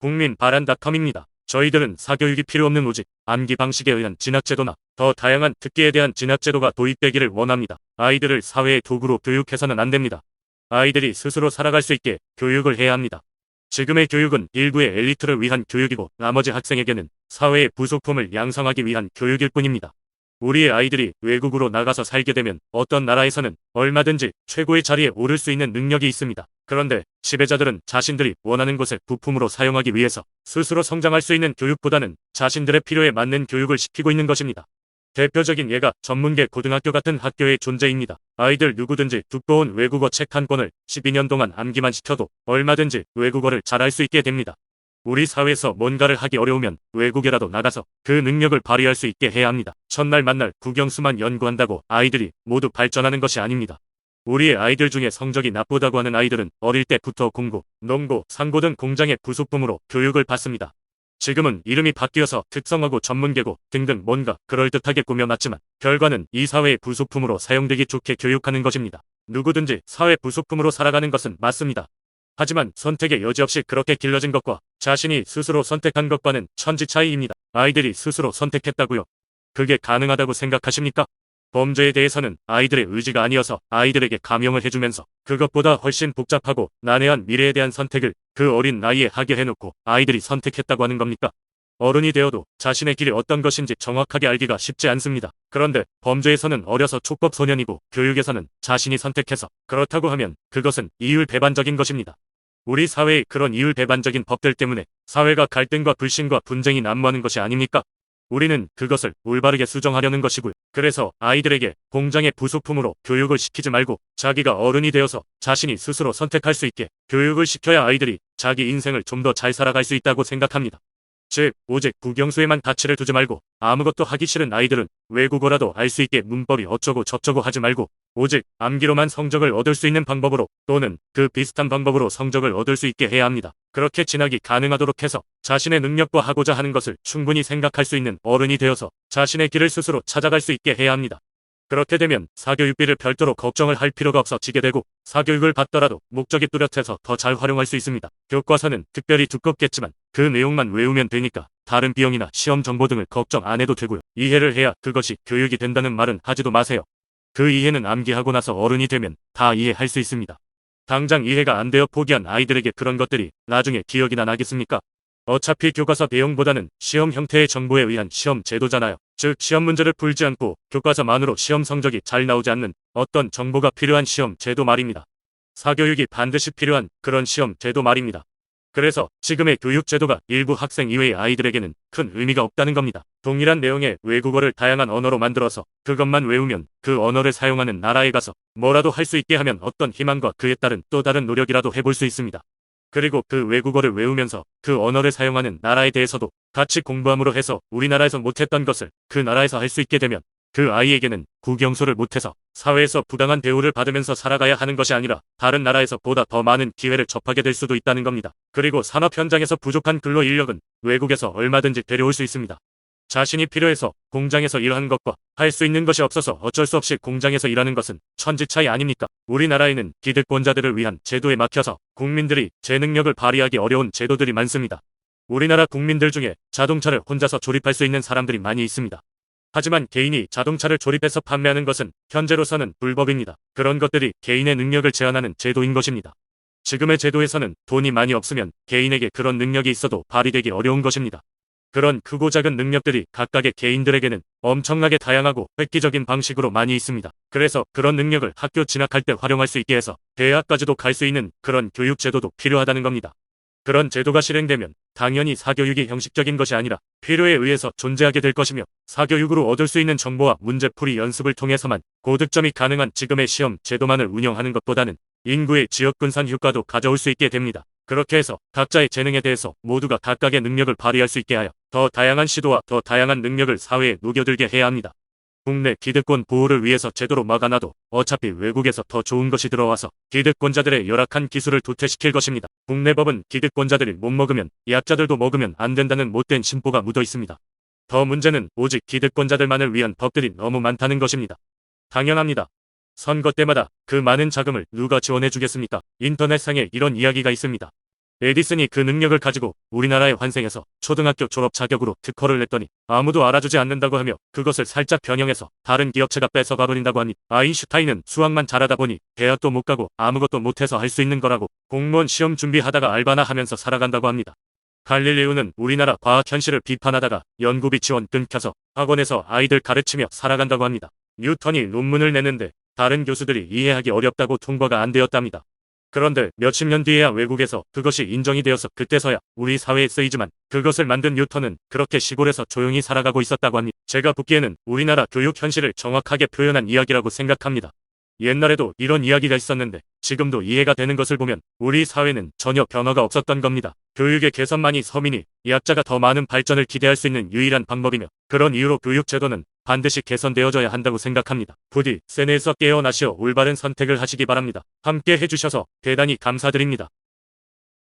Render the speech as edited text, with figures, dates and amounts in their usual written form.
국민바란닷컴입니다. 저희들은 사교육이 필요 없는 오직 암기 방식에 의한 진학제도나 더 다양한 특기에 대한 진학제도가 도입되기를 원합니다. 아이들을 사회의 도구로 교육해서는 안 됩니다. 아이들이 스스로 살아갈 수 있게 교육을 해야 합니다. 지금의 교육은 일부의 엘리트를 위한 교육이고 나머지 학생에게는 사회의 부속품을 양성하기 위한 교육일 뿐입니다. 우리의 아이들이 외국으로 나가서 살게 되면 어떤 나라에서는 얼마든지 최고의 자리에 오를 수 있는 능력이 있습니다. 그런데 지배자들은 자신들이 원하는 것을 부품으로 사용하기 위해서 스스로 성장할 수 있는 교육보다는 자신들의 필요에 맞는 교육을 시키고 있는 것입니다. 대표적인 예가 전문계 고등학교 같은 학교의 존재입니다. 아이들 누구든지 두꺼운 외국어 책 한 권을 12년 동안 암기만 시켜도 얼마든지 외국어를 잘할 수 있게 됩니다. 우리 사회에서 뭔가를 하기 어려우면 외국에라도 나가서 그 능력을 발휘할 수 있게 해야 합니다. 첫날 만날 국영수만 연구한다고 아이들이 모두 발전하는 것이 아닙니다. 우리의 아이들 중에 성적이 나쁘다고 하는 아이들은 어릴 때부터 공구, 농구, 상고 등 공장의 부속품으로 교육을 받습니다. 지금은 이름이 바뀌어서 특성화고 전문계고 등등 뭔가 그럴듯하게 꾸며놨지만 결과는 이 사회의 부속품으로 사용되기 좋게 교육하는 것입니다. 누구든지 사회 부속품으로 살아가는 것은 맞습니다. 하지만 선택의 여지 없이 그렇게 길러진 것과 자신이 스스로 선택한 것과는 천지 차이입니다. 아이들이 스스로 선택했다고요? 그게 가능하다고 생각하십니까? 범죄에 대해서는 아이들의 의지가 아니어서 아이들에게 감형을 해주면서 그것보다 훨씬 복잡하고 난해한 미래에 대한 선택을 그 어린 나이에 하게 해놓고 아이들이 선택했다고 하는 겁니까? 어른이 되어도 자신의 길이 어떤 것인지 정확하게 알기가 쉽지 않습니다. 그런데 범죄에서는 어려서 촉법 소년이고 교육에서는 자신이 선택해서 그렇다고 하면 그것은 이율배반적인 것입니다. 우리 사회의 그런 이율배반적인 법들 때문에 사회가 갈등과 불신과 분쟁이 난무하는 것이 아닙니까? 우리는 그것을 올바르게 수정하려는 것이고요. 그래서 아이들에게 공장의 부속품으로 교육을 시키지 말고 자기가 어른이 되어서 자신이 스스로 선택할 수 있게 교육을 시켜야 아이들이 자기 인생을 좀 더 잘 살아갈 수 있다고 생각합니다. 즉, 오직 국영수에만 가치를 두지 말고 아무것도 하기 싫은 아이들은 외국어라도 알 수 있게 문법이 어쩌고 저쩌고 하지 말고 오직 암기로만 성적을 얻을 수 있는 방법으로 또는 그 비슷한 방법으로 성적을 얻을 수 있게 해야 합니다. 그렇게 진학이 가능하도록 해서 자신의 능력과 하고자 하는 것을 충분히 생각할 수 있는 어른이 되어서 자신의 길을 스스로 찾아갈 수 있게 해야 합니다. 그렇게 되면 사교육비를 별도로 걱정을 할 필요가 없어지게 되고 사교육을 받더라도 목적이 뚜렷해서 더 잘 활용할 수 있습니다. 교과서는 특별히 두껍겠지만 그 내용만 외우면 되니까 다른 비용이나 시험 정보 등을 걱정 안 해도 되고요. 이해를 해야 그것이 교육이 된다는 말은 하지도 마세요. 그 이해는 암기하고 나서 어른이 되면 다 이해할 수 있습니다. 당장 이해가 안 되어 포기한 아이들에게 그런 것들이 나중에 기억이나 나겠습니까? 어차피 교과서 내용보다는 시험 형태의 정보에 의한 시험 제도잖아요. 즉 시험 문제를 풀지 않고 교과서만으로 시험 성적이 잘 나오지 않는 어떤 정보가 필요한 시험 제도 말입니다. 사교육이 반드시 필요한 그런 시험 제도 말입니다. 그래서 지금의 교육 제도가 일부 학생 이외의 아이들에게는 큰 의미가 없다는 겁니다. 동일한 내용의 외국어를 다양한 언어로 만들어서 그것만 외우면 그 언어를 사용하는 나라에 가서 뭐라도 할 수 있게 하면 어떤 희망과 그에 따른 또 다른 노력이라도 해볼 수 있습니다. 그리고 그 외국어를 외우면서 그 언어를 사용하는 나라에 대해서도 같이 공부함으로 해서 우리나라에서 못했던 것을 그 나라에서 할 수 있게 되면 그 아이에게는 국영수를 못해서 사회에서 부당한 대우를 받으면서 살아가야 하는 것이 아니라 다른 나라에서 보다 더 많은 기회를 접하게 될 수도 있다는 겁니다. 그리고 산업 현장에서 부족한 근로 인력은 외국에서 얼마든지 데려올 수 있습니다. 자신이 필요해서 공장에서 일하는 것과 할 수 있는 것이 없어서 어쩔 수 없이 공장에서 일하는 것은 천지 차이 아닙니까? 우리나라에는 기득권자들을 위한 제도에 막혀서 국민들이 제 능력을 발휘하기 어려운 제도들이 많습니다. 우리나라 국민들 중에 자동차를 혼자서 조립할 수 있는 사람들이 많이 있습니다. 하지만 개인이 자동차를 조립해서 판매하는 것은 현재로서는 불법입니다. 그런 것들이 개인의 능력을 제한하는 제도인 것입니다. 지금의 제도에서는 돈이 많이 없으면 개인에게 그런 능력이 있어도 발휘되기 어려운 것입니다. 그런 크고 작은 능력들이 각각의 개인들에게는 엄청나게 다양하고 획기적인 방식으로 많이 있습니다. 그래서 그런 능력을 학교 진학할 때 활용할 수 있게 해서 대학까지도 갈 수 있는 그런 교육 제도도 필요하다는 겁니다. 그런 제도가 실행되면 당연히 사교육이 형식적인 것이 아니라 필요에 의해서 존재하게 될 것이며 사교육으로 얻을 수 있는 정보와 문제풀이 연습을 통해서만 고득점이 가능한 지금의 시험 제도만을 운영하는 것보다는 인구의 지역 분산 효과도 가져올 수 있게 됩니다. 그렇게 해서 각자의 재능에 대해서 모두가 각각의 능력을 발휘할 수 있게 하여 더 다양한 시도와 더 다양한 능력을 사회에 녹여들게 해야 합니다. 국내 기득권 보호를 위해서 제도로 막아놔도 어차피 외국에서 더 좋은 것이 들어와서 기득권자들의 열악한 기술을 도태시킬 것입니다. 국내 법은 기득권자들이 못 먹으면 약자들도 먹으면 안 된다는 못된 심보가 묻어 있습니다. 더 문제는 오직 기득권자들만을 위한 법들이 너무 많다는 것입니다. 당연합니다. 선거 때마다 그 많은 자금을 누가 지원해 주겠습니까? 인터넷상에 이런 이야기가 있습니다. 에디슨이 그 능력을 가지고 우리나라에 환생해서 초등학교 졸업 자격으로 특허를 냈더니 아무도 알아주지 않는다고 하며 그것을 살짝 변형해서 다른 기업체가 뺏어가 버린다고 하니 아인슈타인은 수학만 잘하다 보니 대학도 못 가고 아무것도 못해서 할 수 있는 거라고 공무원 시험 준비하다가 알바나 하면서 살아간다고 합니다. 갈릴레오는 우리나라 과학 현실을 비판하다가 연구비 지원 끊겨서 학원에서 아이들 가르치며 살아간다고 합니다. 뉴턴이 논문을 내는데 다른 교수들이 이해하기 어렵다고 통과가 안 되었답니다. 그런데 몇십 년 뒤에야 외국에서 그것이 인정이 되어서 그때서야 우리 사회에 쓰이지만 그것을 만든 뉴턴은 그렇게 시골에서 조용히 살아가고 있었다고 합니다. 제가 보기에는 우리나라 교육 현실을 정확하게 표현한 이야기라고 생각합니다. 옛날에도 이런 이야기가 있었는데 지금도 이해가 되는 것을 보면 우리 사회는 전혀 변화가 없었던 겁니다. 교육의 개선만이 서민이 약자가 더 많은 발전을 기대할 수 있는 유일한 방법이며 그런 이유로 교육 제도는 반드시 개선되어져야 한다고 생각합니다. 부디 세뇌에서 깨어나시어 올바른 선택을 하시기 바랍니다. 함께 해주셔서 대단히 감사드립니다.